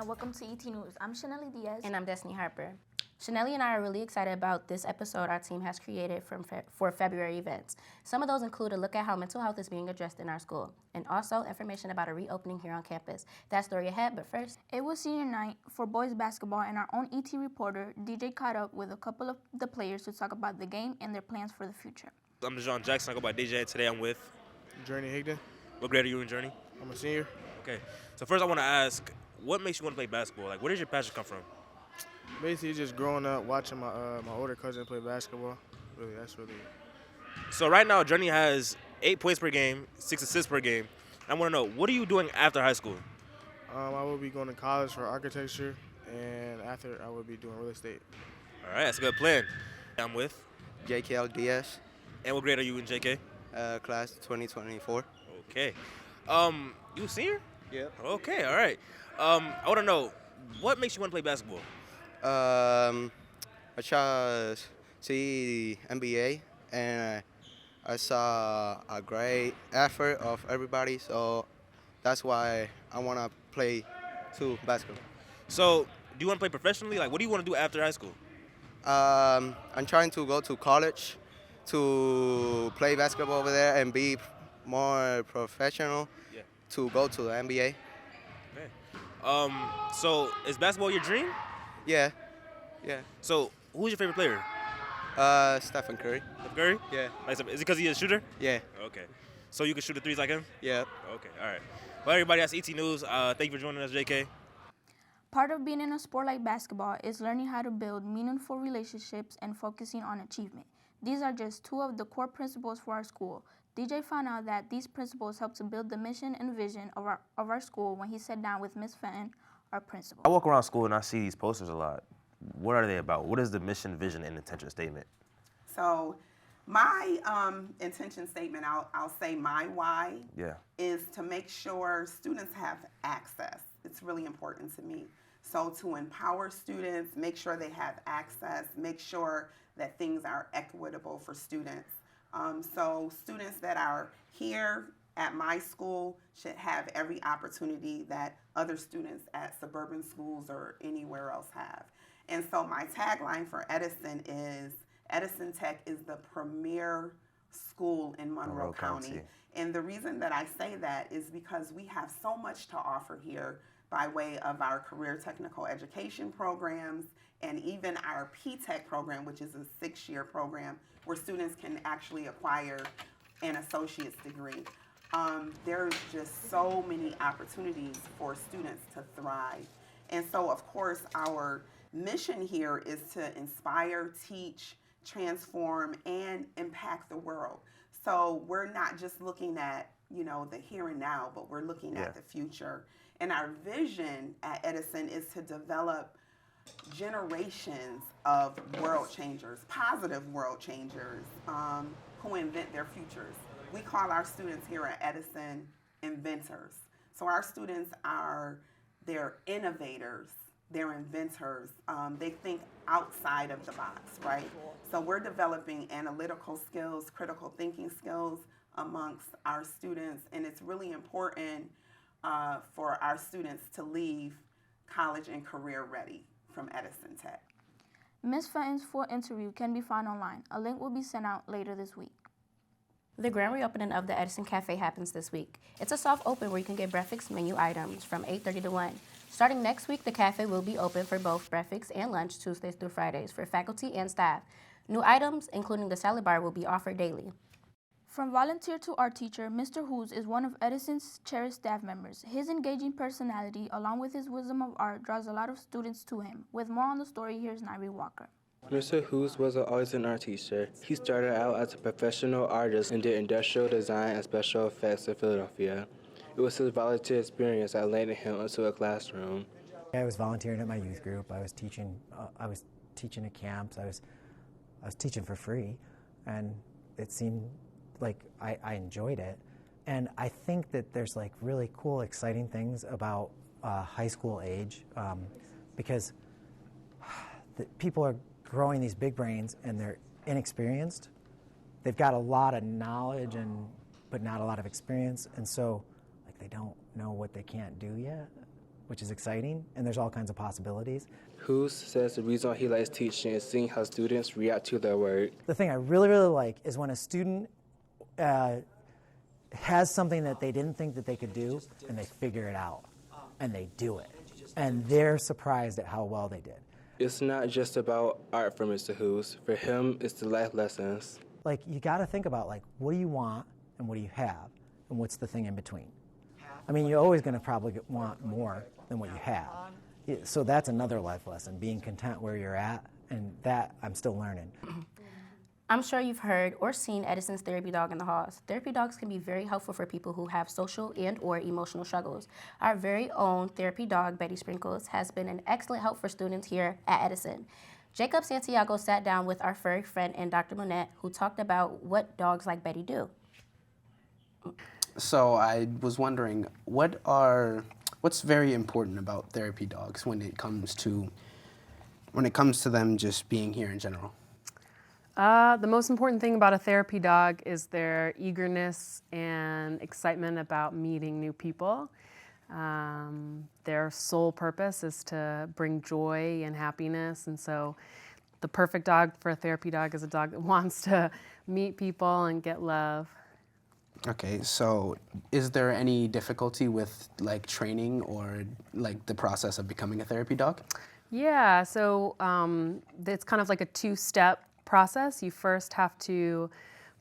and welcome to ET News. I'm Chanelly Diaz. And I'm Destiny Harper. Chanelly and I are really excited about this episode our team has created for February events. Some of those include a look at how mental health is being addressed in our school, and also information about a reopening here on campus. That story ahead, but first. It was senior night for boys basketball, and our own ET reporter, DJ, caught up with a couple of the players to talk about the game and their plans for the future. I'm Deshaun Jackson. I go by DJ, and today I'm with Journey Higdon. What grade are you in, Journey? I'm a senior. Okay. So first I want to ask, what makes you want to play basketball? Like, where does your passion come from? Basically, just growing up watching my older cousin play basketball. Really, that's really it. So right now, Journey has 8 points per game, 6 assists per game. I want to know, what are you doing after high school? I will be going to college for architecture, and after I will be doing real estate. All right, that's a good plan. I'm with JKL Diaz, And what grade are you in, JK? class 2024. Okay. You a senior? Yeah. Okay, all right. I want to know, what makes you want to play basketball? I tried to see the NBA, and I saw a great effort of everybody, so that's why I want to play too basketball. So, do you want to play professionally? Like, what do you want to do after high school? I'm trying to go to college to play basketball over there and be more professional to go to the NBA. Okay. So, is basketball your dream? Yeah. So, who's your favorite player? Stephen Curry. Steph Curry? Yeah. Like, is it because he's a shooter? Yeah. Okay. So you can shoot the threes like him? Yeah. Okay, all right. Well, everybody, that's ET News. Thank you for joining us, JK. Part of being in a sport like basketball is learning how to build meaningful relationships and focusing on achievement. These are just two of the core principles for our school. DJ found out that these principles help to build the mission and vision of our school when he sat down with Ms. Fenton, our principal. I walk around school and I see these posters a lot. What are they about? What is the mission, vision, and intention statement? So my intention statement, I'll say my why, is to make sure students have access. It's really important to me. So to empower students, make sure they have access, make sure that things are equitable for students. So students that are here at my school should have every opportunity that other students at suburban schools or anywhere else have. And so my tagline for Edison is, Edison Tech is the premier school in Monroe County. And the reason that I say that is because we have so much to offer here by way of our career technical education programs and even our P-Tech program, which is a 6-year program where students can actually acquire an associate's degree. There's just so many opportunities for students to thrive. And so, of course, our mission here is to inspire, teach, transform, and impact the world. So we're not just looking at, the here and now, but we're looking at the future. And our vision at Edison is to develop generations of world changers, positive world changers, who invent their futures. We call our students here at Edison inventors. So our students they're innovators, they're inventors. They think outside of the box, right? So we're developing analytical skills, critical thinking skills amongst our students, and it's really important for our students to leave college and career ready from Edison Tech. Ms. Fenton's full interview can be found online. A link will be sent out later this week. The grand reopening of the Edison Cafe happens this week. It's a soft open where you can get breakfast menu items from 8:30 to 1. Starting next week, the cafe will be open for both breakfast and lunch Tuesdays through Fridays for faculty and staff. New items, including the salad bar, will be offered daily. From volunteer to art teacher, Mr. Hoos is one of Edison's cherished staff members. His engaging personality, along with his wisdom of art, draws a lot of students to him. With more on the story, here's Nairi Walker. Mr. Hoos was always an art teacher. He started out as a professional artist and did industrial design and special effects in Philadelphia. It was his volunteer experience that landed him into a classroom. I was volunteering at my youth group. I was teaching at camps. I was teaching for free, and it seemed like I enjoyed it. And I think that there's like really cool, exciting things about high school age, because people are growing these big brains and they're inexperienced. They've got a lot of knowledge but not a lot of experience, and so like they don't know what they can't do yet, which is exciting, and there's all kinds of possibilities. Hoos says the reason why he likes teaching is seeing how students react to their work. The thing I really, really like is when a student has something that they didn't think that they could do, and they figure it out, and they do it. And they're surprised at how well they did. It's not just about art for Mr. Hoos. For him, it's the life lessons. Like, you got to think about, like, what do you want and what do you have, and what's the thing in between? I mean, you're always going to probably want more than what you have. So that's another life lesson, being content where you're at, and that I'm still learning. I'm sure you've heard or seen Edison's therapy dog in the halls. Therapy dogs can be very helpful for people who have social and or emotional struggles. Our very own therapy dog, Betty Sprinkles, has been an excellent help for students here at Edison. Jacob Santiago sat down with our furry friend and Dr. Monette, who talked about what dogs like Betty do. So I was wondering, what's very important about therapy dogs when it comes to them just being here in general? The most important thing about a therapy dog is their eagerness and excitement about meeting new people. Their sole purpose is to bring joy and happiness, and so the perfect dog for a therapy dog is a dog that wants to meet people and get love. Okay, so is there any difficulty with like training or like the process of becoming a therapy dog? Yeah, so it's kind of like a two-step process. You first have to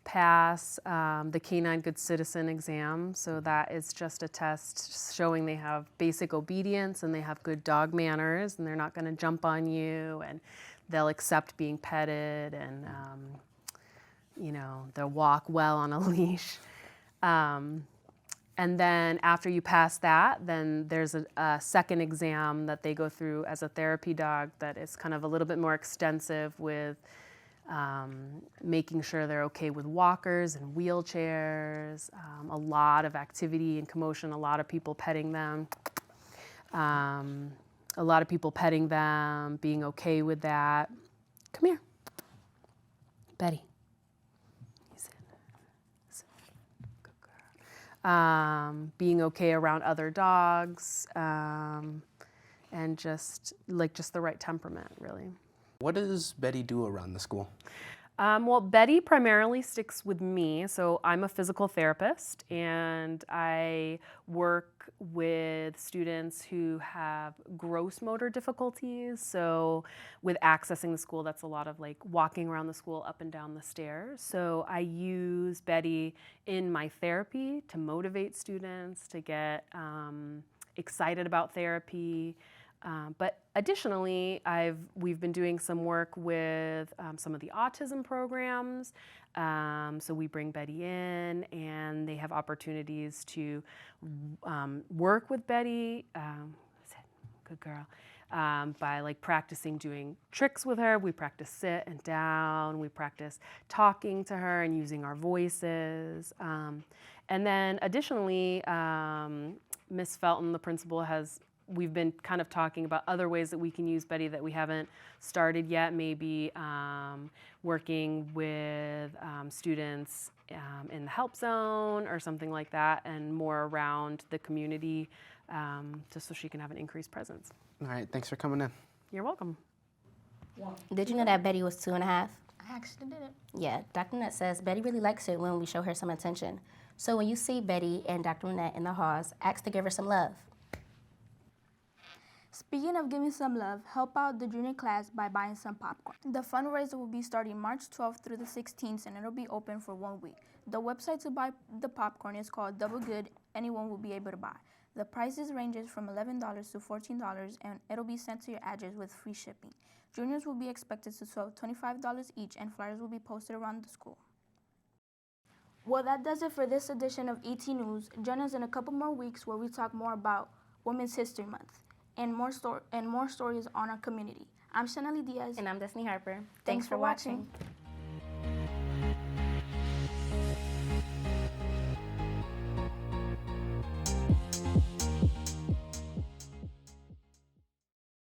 pass the Canine Good Citizen exam. So that is just a test showing they have basic obedience and they have good dog manners and they're not going to jump on you and they'll accept being petted and they'll walk well on a leash. And then after you pass that, then there's a second exam that they go through as a therapy dog that is kind of a little bit more extensive with making sure they're okay with walkers and wheelchairs, a lot of activity and commotion, a lot of people petting them, being okay with that. Come here, Betty. Being okay around other dogs, and just the right temperament, really. What does Betty do around the school? Well, Betty primarily sticks with me, so I'm a physical therapist, and I work with students who have gross motor difficulties. So with accessing the school, that's a lot of like walking around the school up and down the stairs. So I use Betty in my therapy to motivate students to get excited about therapy. But additionally, we've been doing some work with some of the autism programs. So we bring Betty in, and they have opportunities to work with Betty. Good girl. By like practicing doing tricks with her. We practice sit and down. We practice talking to her and using our voices. And then additionally, Miss Felton, the principal, we've been kind of talking about other ways that we can use Betty that we haven't started yet, maybe working with students in the help zone or something like that, and more around the community, just so she can have an increased presence. All right, thanks for coming in. You're welcome. Did you know that Betty was 2.5? I actually didn't. Yeah, Dr. Nutt says Betty really likes it when we show her some attention. So when you see Betty and Dr. Nutt in the halls, ask to give her some love. Speaking of giving some love, help out the junior class by buying some popcorn. The fundraiser will be starting March 12th through the 16th, and it'll be open for 1 week. The website to buy the popcorn is called Double Good. Anyone will be able to buy. The prices ranges from $11 to $14, and it'll be sent to your address with free shipping. Juniors will be expected to sell $25 each, and flyers will be posted around the school. Well, that does it for this edition of ET News. Join us in a couple more weeks where we talk more about Women's History Month and more stories on our community. I'm Shanali Diaz. And I'm Destiny Harper. Thanks for watching.